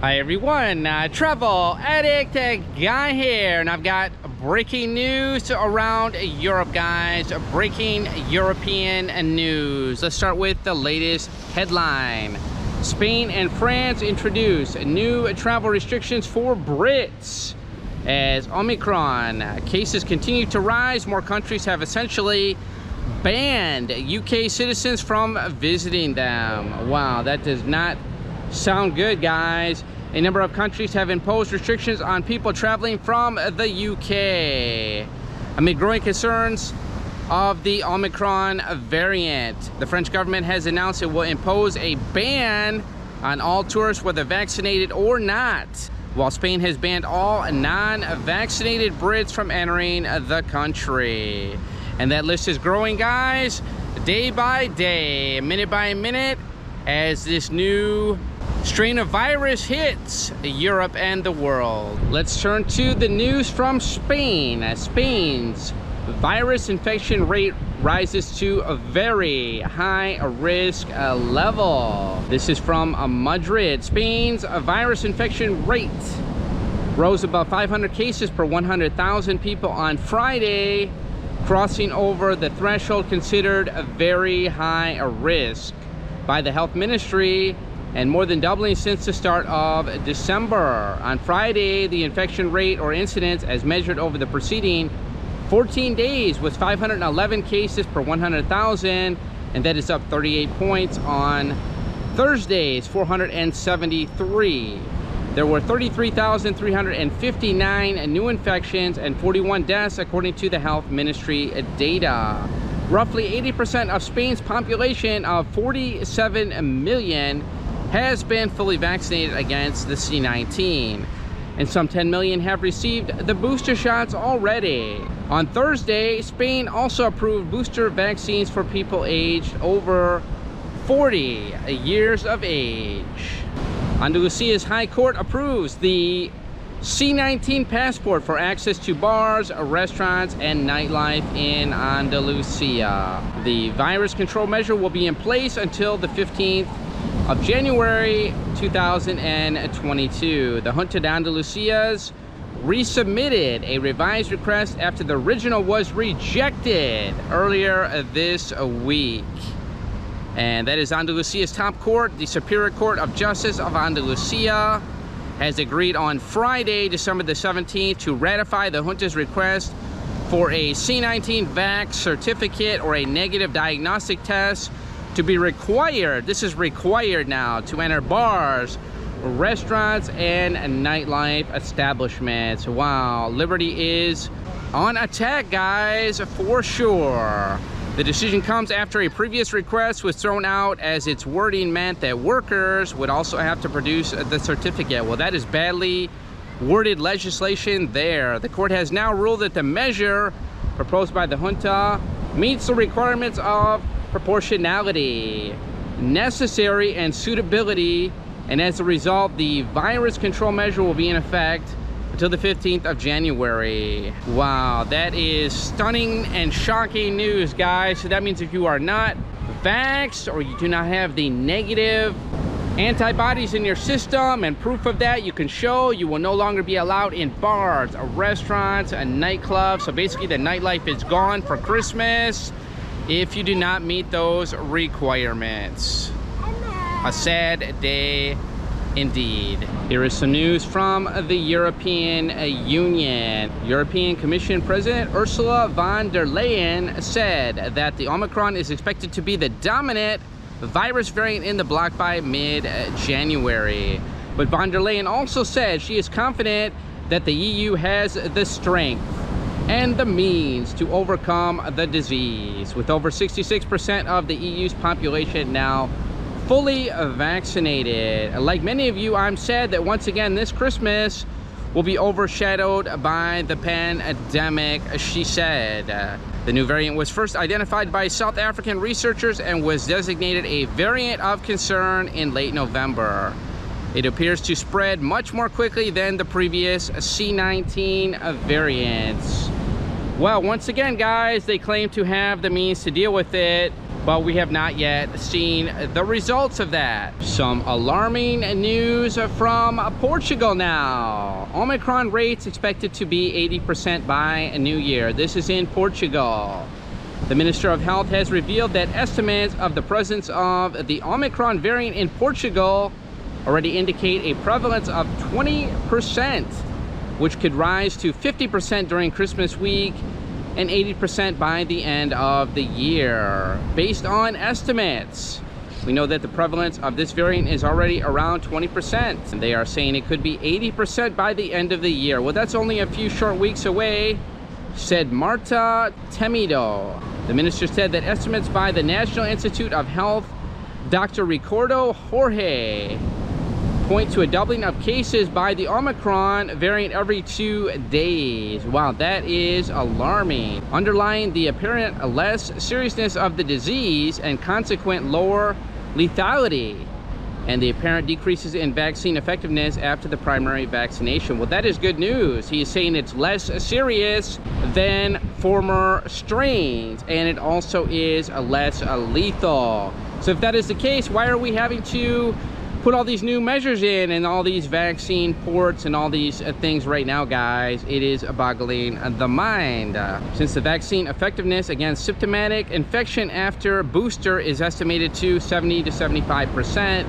Hi everyone, travel addict guy here, and I've got breaking news around Europe, guys. Breaking European news. Let's start with the latest headline. Spain and France introduce new travel restrictions for Brits. As Omicron cases continue to rise, more countries have essentially banned UK citizens from visiting them. Wow, that does not sound good, guys. A number of countries have imposed restrictions on people traveling from the UK amid growing concerns of the Omicron variant. The French government has announced it will impose a ban on all tourists, whether vaccinated or not, while Spain has banned all non-vaccinated Brits from entering the country. And that list is growing, guys, day by day, minute by minute, as this new strain of virus hits Europe and the world. Let's turn to the news from Spain. Spain's virus infection rate rises to a very high risk level. This is from Madrid. Spain's virus infection rate rose above 500 cases per 100,000 people on Friday, crossing over the threshold considered a very high risk by the health ministry, and more than doubling since the start of December. On Friday, the infection rate or incidence as measured over the preceding 14 days was 511 cases per 100,000, and that is up 38 points on Thursday's 473. There were 33,359 new infections and 41 deaths according to the health ministry data. Roughly 80% of Spain's population of 47 million has been fully vaccinated against the C19, and some 10 million have received the booster shots already. On Thursday, Spain also approved booster vaccines for people aged over 40 years of age. Andalusia's High Court approves the C19 passport for access to bars, restaurants, and nightlife in Andalusia. The virus control measure will be in place until the 15th of January 2022. The Junta de Andalucia's resubmitted a revised request after the original was rejected earlier this week. And that is Andalusia's top court. The Superior Court of Justice of Andalusia has agreed on Friday, December the 17th, to ratify the Junta's request for a C19 vax certificate or a negative diagnostic test to be required. This is required now to enter bars, restaurants, and nightlife establishments. Wow, liberty is on attack, guys, for sure. The decision comes after a previous request was thrown out as its wording meant that workers would also have to produce the certificate. Well, that is badly worded legislation there. The court has now ruled that the measure proposed by the junta meets the requirements of proportionality, necessary, and suitability, and as a result, the virus control measure will be in effect until the 15th of January. Wow, that is stunning and shocking news, guys. So that means if you are not vaxxed or you do not have the negative antibodies in your system and proof of that you can show, you will no longer be allowed in bars, restaurants, and nightclubs. So basically the nightlife is gone for Christmas if you do not meet those requirements. A sad day indeed. Here is some news from the European Union. European Commission President Ursula von der Leyen said that the Omicron is expected to be the dominant virus variant in the bloc by mid-January. But von der Leyen also said she is confident that the EU has the strength and the means to overcome the disease, with over 66% of the EU's population now fully vaccinated. Like many of you, I'm sad that once again this Christmas will be overshadowed by the pandemic, she said. The new variant was first identified by South African researchers and was designated a variant of concern in late November. It appears to spread much more quickly than the previous C19 variants. Well, once again, guys, they claim to have the means to deal with it. but we have not yet seen the results of that. Some alarming news from Portugal now. Omicron rates expected to be 80% by New Year. This is in Portugal. The Minister of Health has revealed that estimates of the presence of the Omicron variant in Portugal already indicate a prevalence of 20%, which could rise to 50% during Christmas week and 80% by the end of the year. Based on estimates, we know that the prevalence of this variant is already around 20%. And they are saying it could be 80% by the end of the year. Well, that's only a few short weeks away, said Marta Temido. The minister said that estimates by the National Institute of Health, Dr. Ricardo Jorge, point to a doubling of cases by the Omicron variant every 2 days. Wow, that is alarming. Underlying the apparent less seriousness of the disease and consequent lower lethality, and the apparent decreases in vaccine effectiveness after the primary vaccination. Well, that is good news. He is saying it's less serious than former strains, and it also is less lethal. So if that is the case, why are we having to put all these new measures in and all these vaccine ports and all these things right now, guys? It is boggling the mind. Since the vaccine effectiveness against symptomatic infection after booster is estimated to 70 to 75%,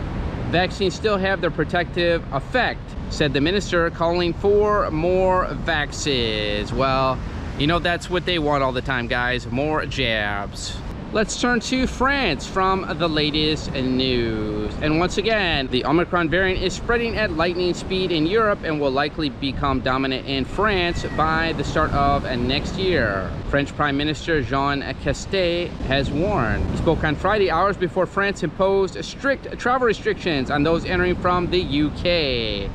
vaccines still have their protective effect, said the minister, calling for more vaccines. Well, you know, that's what they want all the time, guys, more jabs. Let's turn to France from the latest news. And once again, the Omicron variant is spreading at lightning speed in Europe and will likely become dominant in France by the start of next year. French Prime Minister Jean Castex has warned. He spoke on Friday, hours before France imposed strict travel restrictions on those entering from the UK.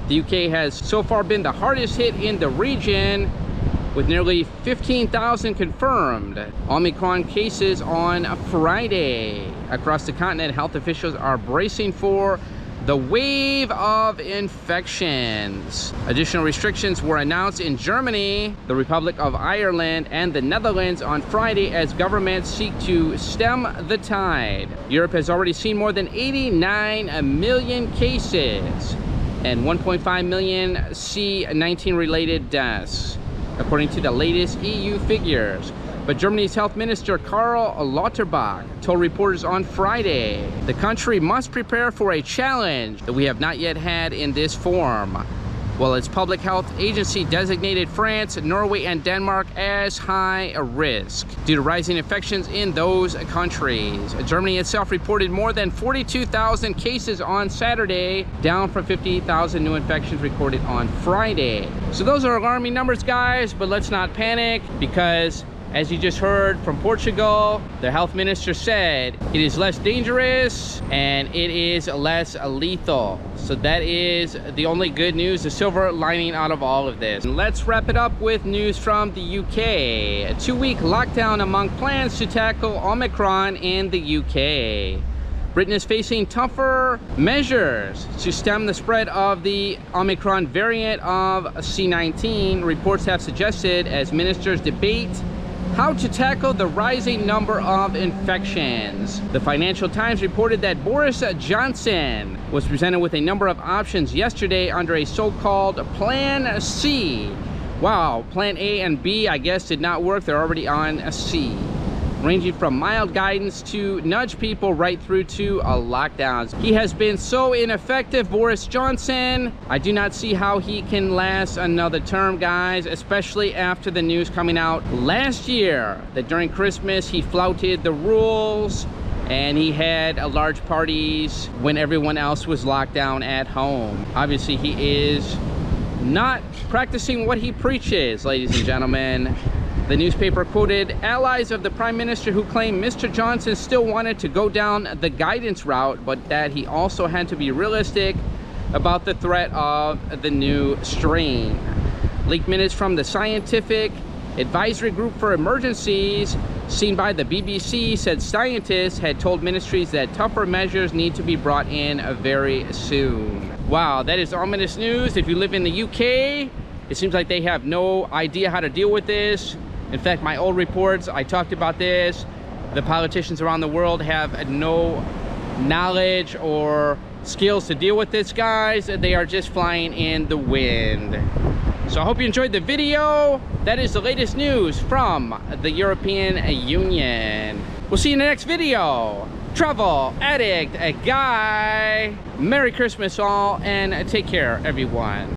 The UK has so far been the hardest hit in the region, with nearly 15,000 confirmed Omicron cases on Friday. Across the continent, health officials are bracing for the wave of infections. Additional restrictions were announced in Germany, the Republic of Ireland, and the Netherlands on Friday as governments seek to stem the tide. Europe has already seen more than 89 million cases and 1.5 million C-19 related deaths, according to the latest EU figures. But Germany's health minister Karl Lauterbach told reporters on Friday the country must prepare for a challenge that we have not yet had in this form. Well, its public health agency designated France, Norway, and Denmark as high risk due to rising infections in those countries. Germany itself reported more than 42,000 cases on Saturday, down from 50,000 new infections recorded on Friday. So those are alarming numbers, guys, but let's not panic, because as you just heard from Portugal, the health minister said it is less dangerous and it is less lethal. So that is the only good news, the silver lining out of all of this. And let's wrap it up with news from the UK. A 2-week lockdown among plans to tackle Omicron in the UK. Britain is facing tougher measures to stem the spread of the Omicron variant of C-19, reports have suggested, as ministers debate how to tackle the rising number of infections. The Financial Times reported that Boris Johnson was presented with a number of options yesterday under a so-called Plan C. Wow, Plan A and B, I guess, did not work. They're already on a C. Ranging from mild guidance to nudge people right through to lockdowns. He has been so ineffective, Boris Johnson. I do not see how he can last another term, guys, especially after the news coming out last year that during Christmas he flouted the rules and he had large parties when everyone else was locked down at home. Obviously, he is not practicing what he preaches, ladies and gentlemen. The newspaper quoted allies of the Prime Minister who claimed Mr. Johnson still wanted to go down the guidance route, but that he also had to be realistic about the threat of the new strain. Leaked minutes from the Scientific Advisory Group for Emergencies, seen by the BBC, said scientists had told ministries that tougher measures need to be brought in very soon. Wow, that is ominous news. If you live in the UK, it seems like they have no idea how to deal with this. In fact, my old reports, I talked about this. the politicians around the world have no knowledge or skills to deal with this, guys. They are just flying in the wind. So I hope you enjoyed the video. That is the latest news from the European Union. We'll see you in the next video. Travel Addict Guy. Merry Christmas all, and take care, everyone.